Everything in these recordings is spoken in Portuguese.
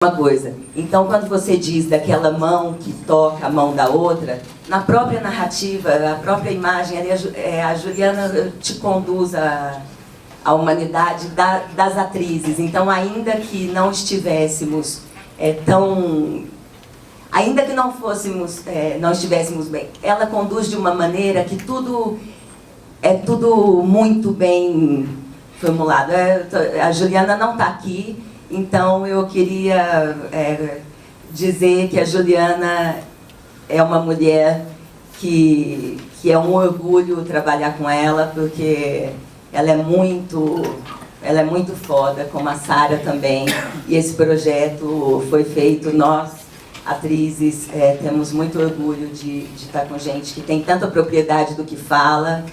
uma coisa. Então, quando você diz daquela mão que toca a mão da outra, na própria narrativa, a própria imagem, a Juliana te conduz à humanidade das atrizes. Então, ainda que não estivéssemos ainda que não fôssemos, não estivéssemos bem, ela conduz de uma maneira que tudo muito bem formulado. A Juliana não está aqui. Então, eu queria dizer que a Juliana é uma mulher que é um orgulho trabalhar com ela, porque ela é muito foda, como a Sara também. E esse projeto foi feito, nós, atrizes, temos muito orgulho de estar com gente que tem tanta propriedade do que fala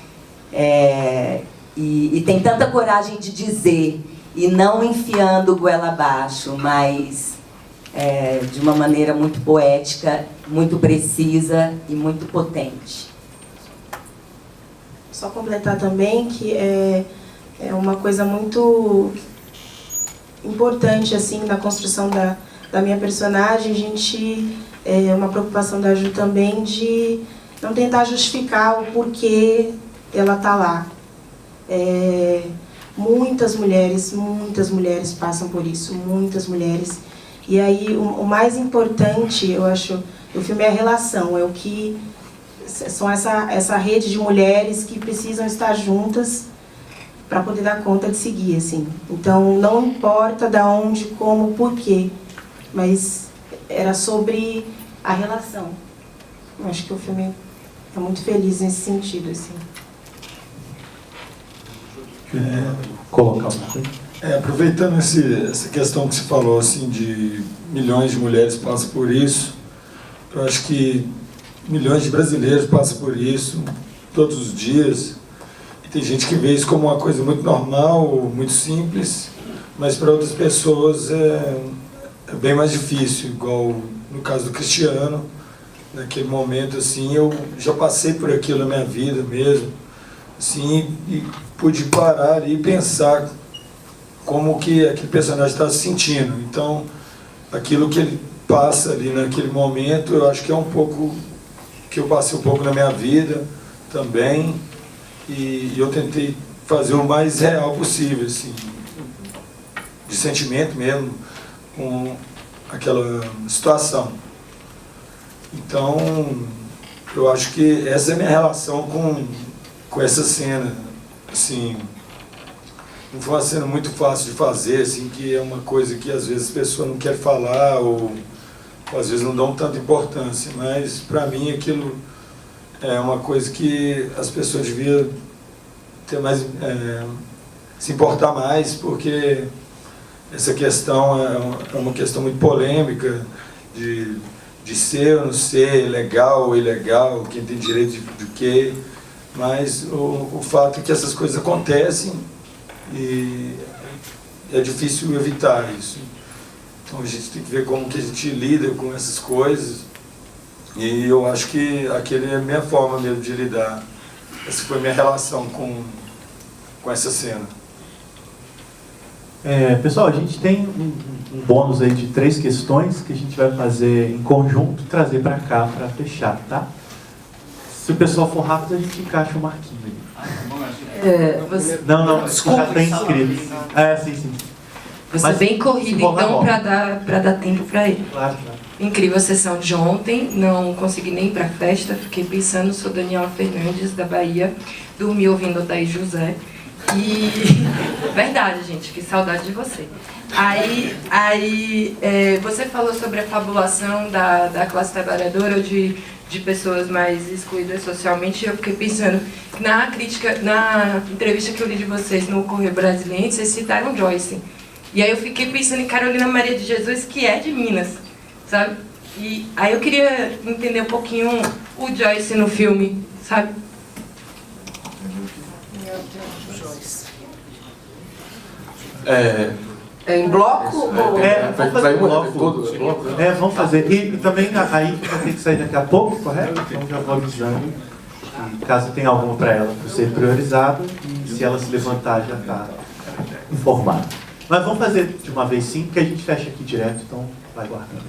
e tem tanta coragem de dizer. E não enfiando goela abaixo, mas de uma maneira muito poética, muito precisa e muito potente. Só completar também que é uma coisa muito importante assim, na construção da minha personagem, é uma preocupação da Ju também de não tentar justificar o porquê ela está lá. Muitas mulheres passam por isso, muitas mulheres. E aí o mais importante, eu acho, do filme é a relação, é o que são essa rede de mulheres que precisam estar juntas para poder dar conta de seguir, assim. Então não importa da onde, como, porquê, mas era sobre a relação. Eu acho que o filme é muito feliz nesse sentido, assim. Colocar aproveitando essa questão que você falou assim, de milhões de mulheres passam por isso, eu acho que milhões de brasileiros passam por isso todos os dias, e tem gente que vê isso como uma coisa muito normal, muito simples, mas para outras pessoas é bem mais difícil, igual no caso do Cristiano. Naquele momento assim, eu já passei por aquilo na minha vida mesmo, assim, e pude parar ali e pensar como que aquele personagem está se sentindo. Então, aquilo que ele passa ali naquele momento, eu acho que é um pouco que eu passei um pouco na minha vida também, e eu tentei fazer o mais real possível, assim, de sentimento mesmo, com aquela situação. Então, eu acho que essa é a minha relação com essa cena. Assim, não foi uma cena muito fácil de fazer, assim, que é uma coisa que às vezes as pessoas não querem falar ou às vezes não dão tanta importância, mas para mim aquilo é uma coisa que as pessoas deviam ter mais, se importar mais, porque essa questão é uma questão muito polêmica de ser ou não ser, legal ou ilegal, quem tem direito de quê. Mas o fato é que essas coisas acontecem e é difícil evitar isso. Então a gente tem que ver como que a gente lida com essas coisas, e eu acho que aquele é a minha forma mesmo de lidar. Essa foi a minha relação com essa cena. Pessoal, a gente tem um bônus aí de 3 questões que a gente vai fazer em conjunto e trazer para cá para fechar, tá? Se o pessoal for rápido, a gente encaixa o marquinho ali. Não, desculpa, já tem inscritos. Sim. Você é bem corrido, então, para dar tempo para ele. Claro. Incrível a sessão de ontem, não consegui nem ir para a festa, fiquei pensando, sou Daniela Fernandes, da Bahia, dormi ouvindo Odair José. E verdade, gente, que saudade de você. Aí você falou sobre a fabulação da classe trabalhadora, de pessoas mais excluídas socialmente, e eu fiquei pensando, na entrevista que eu li de vocês no Correio Brasiliense, vocês citaram Joyce. E aí eu fiquei pensando em Carolina Maria de Jesus, que é de Minas, sabe? E aí eu queria entender um pouquinho o Joyce no filme, sabe? Em bloco? Vamos fazer um bloco. Vamos fazer. E também aí vai ter que sair daqui a pouco, correto? Então já vou avisando. E caso tenha alguma para ela, para ser priorizado, e se ela se levantar já está informado. Mas vamos fazer de uma vez sim, porque a gente fecha aqui direto, então vai guardando.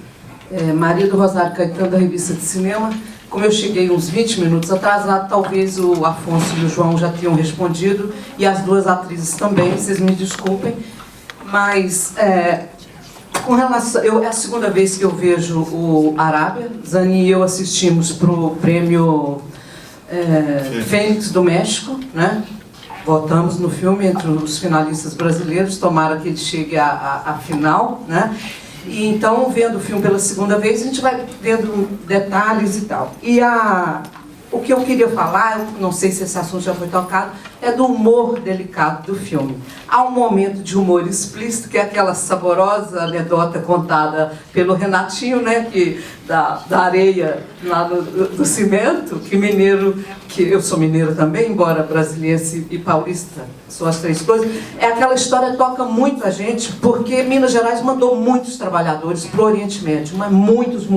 Maria do Rosário Caetano, da Revista de Cinema. Como eu cheguei uns 20 minutos atrasado, talvez o Afonso e o João já tenham respondido, e as duas atrizes também, vocês me desculpem. Mas, com relação... é a segunda vez que eu vejo o Arábia. Zani e eu assistimos para o prêmio Fênix do México, né? Votamos no filme entre os finalistas brasileiros, tomara que ele chegue à final, né? E então, vendo o filme pela segunda vez, a gente vai vendo detalhes e tal. E o que eu queria falar, eu não sei se esse assunto já foi tocado, é do humor delicado do filme. Há um momento de humor explícito, que é aquela saborosa anedota contada pelo Renatinho, né, da areia lá do cimento, que eu sou mineiro também, embora brasiliense e paulista, são as três coisas. Aquela história toca muito a gente, porque Minas Gerais mandou muitos trabalhadores para o Oriente Médio, mas muitos,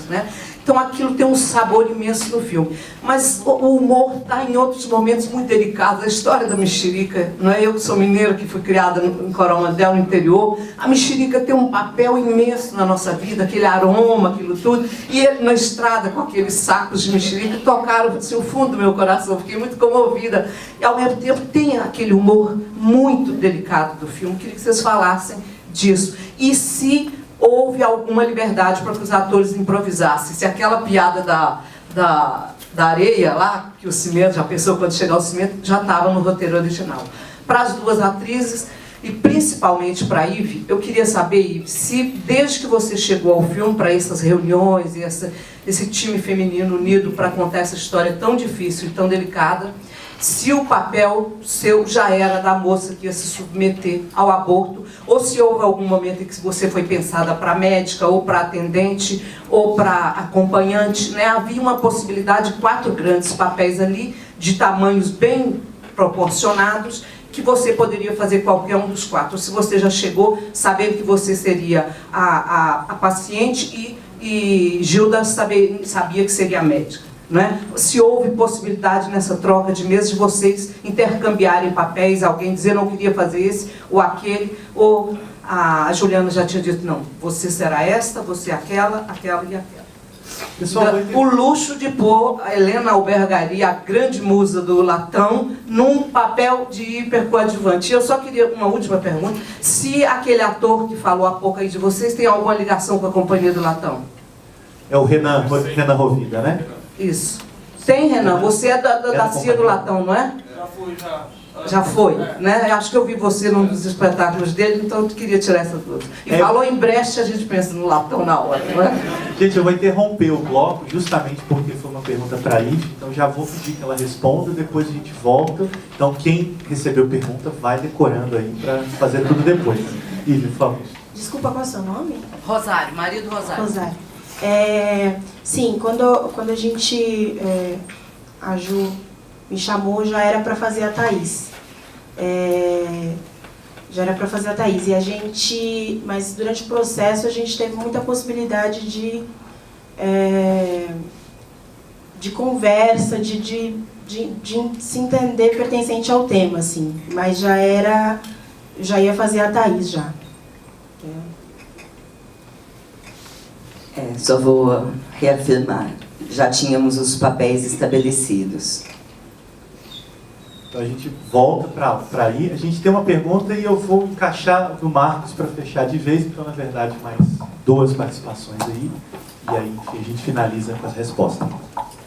né? Então aquilo tem um sabor imenso no filme. Mas o humor está em outros momentos muito delicados. A história da mexerica, não é? Eu que sou mineira, que fui criada em Coromandel, no interior, a mexerica tem um papel imenso na nossa vida, aquele aroma, aquilo tudo. E ele, na estrada, com aqueles sacos de mexerica, tocaram assim, o fundo do meu coração. Fiquei muito comovida. E ao mesmo tempo tem aquele humor muito delicado do filme. Queria que vocês falassem disso. E se houve alguma liberdade para que os atores improvisassem. Se aquela piada da areia lá, que o cimento, já pensou quando chegar o cimento, já estava no roteiro original. Para as duas atrizes, e principalmente para a Ive, eu queria saber, Ive, se desde que você chegou ao filme, para essas reuniões, e esse time feminino unido para contar essa história tão difícil e tão delicada, se o papel seu já era da moça que ia se submeter ao aborto, ou se houve algum momento em que você foi pensada para médica, ou para atendente, ou para acompanhante, né? Havia uma possibilidade de 4 grandes papéis ali, de tamanhos bem proporcionados, que você poderia fazer qualquer um dos 4. Ou se você já chegou sabendo que você seria a paciente e Gilda sabia que seria a médica. Né? Se houve possibilidade nessa troca de meses de vocês intercambiarem papéis, alguém dizer não queria fazer esse ou aquele, ou a Juliana já tinha dito não, você será esta, você aquela e aquela. Pessoal, o luxo de pôr a Helena Albergaria, a grande musa do Latão, num papel de hipercoadjuvante. Eu só queria uma última pergunta, se aquele ator que falou há pouco aí de vocês tem alguma ligação com a Companhia do Latão? É o Renan Rovida, né? Isso. Tem, Renan? Você é da CIA do Latão, não é? Já fui, já. Já foi, né? Acho que eu vi você num dos espetáculos dele, então eu queria tirar essa dúvida. E falou em Brecht, a gente pensa no Latão na hora, não é? Gente, eu vou interromper o bloco justamente porque foi uma pergunta para a Ive, então já vou pedir que ela responda, depois a gente volta. Então quem recebeu pergunta vai decorando aí para fazer tudo depois. Ive, por favor. Desculpa, qual é o seu nome? Rosário, marido Rosário. Rosário. Sim, quando a gente, a Ju me chamou, já era para fazer a Thaís. E a gente, mas durante o processo a gente teve muita possibilidade de conversa, de se entender pertencente ao tema, assim. Mas já ia fazer a Thaís já. Só vou reafirmar, já tínhamos os papéis estabelecidos. Então a gente volta para aí. A gente tem uma pergunta e eu vou encaixar do Marcos para fechar de vez, então na verdade mais 2 participações aí. E aí enfim, a gente finaliza com as respostas.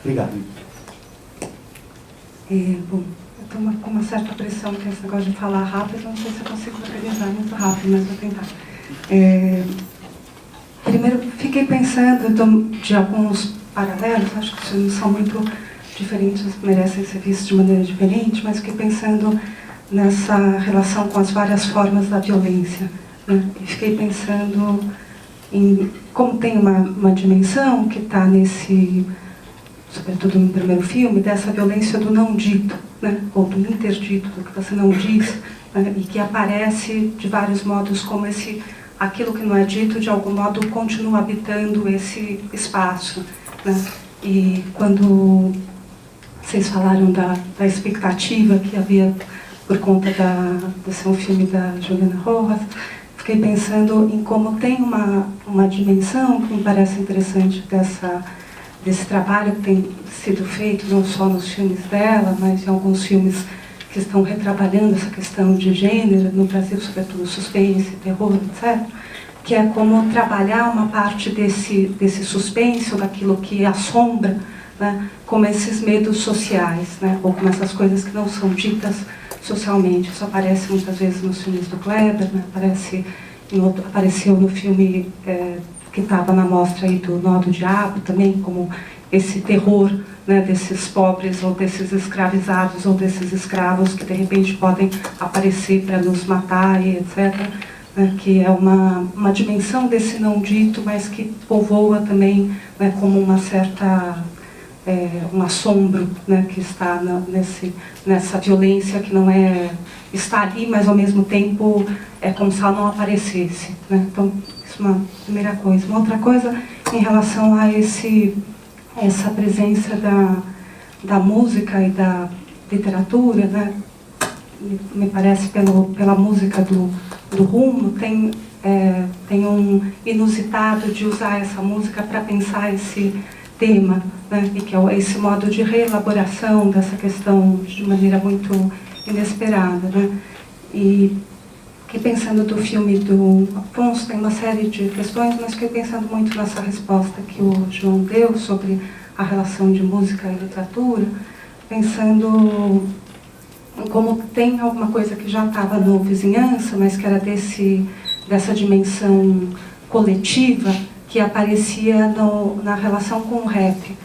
Obrigado. Bom, eu estou com uma certa pressão que esse negócio de falar rápido, não sei se eu consigo organizar muito rápido, mas vou tentar. Primeiro, fiquei pensando de alguns paralelos, acho que não são muito diferentes, merecem ser vistos de maneira diferente, mas fiquei pensando nessa relação com as várias formas da violência, né? E fiquei pensando em como tem uma dimensão que está sobretudo no primeiro filme, dessa violência do não dito, né? Ou do interdito, do que você não diz, né? E que aparece de vários modos como aquilo que não é dito, de algum modo, continua habitando esse espaço, né? E quando vocês falaram da expectativa que havia por conta de ser um filme da Juliana Rojas, fiquei pensando em como tem uma dimensão que me parece interessante desse trabalho que tem sido feito, não só nos filmes dela, mas em alguns filmes que estão retrabalhando essa questão de gênero, no Brasil, sobretudo suspense, terror, etc., que é como trabalhar uma parte desse suspense, ou daquilo que assombra, né, como esses medos sociais, né, ou como essas coisas que não são ditas socialmente. Isso aparece muitas vezes nos filmes do Kleber, né, apareceu no filme que estava na mostra aí do Nó do Diabo também, como esse terror, né, desses pobres ou desses escravizados ou desses escravos que de repente podem aparecer para nos matar e etc., né, que é uma dimensão desse não dito, mas que povoa também, né, como uma certa um assombro, né, que está nessa violência que não está ali, mas ao mesmo tempo é como se ela não aparecesse, né? Então, isso é uma primeira coisa. Uma outra coisa em relação a essa presença da música e da literatura, né? Me parece pela música do Rumo, tem um inusitado de usar essa música para pensar esse tema, né? E que é esse modo de reelaboração dessa questão de maneira muito inesperada, né? E fiquei pensando do filme do Afonso, tem uma série de questões, mas fiquei pensando muito nessa resposta que o João deu sobre a relação de música e literatura, pensando em como tem alguma coisa que já estava no Vizinhança, mas que era dessa dimensão coletiva, que aparecia na relação com o rap.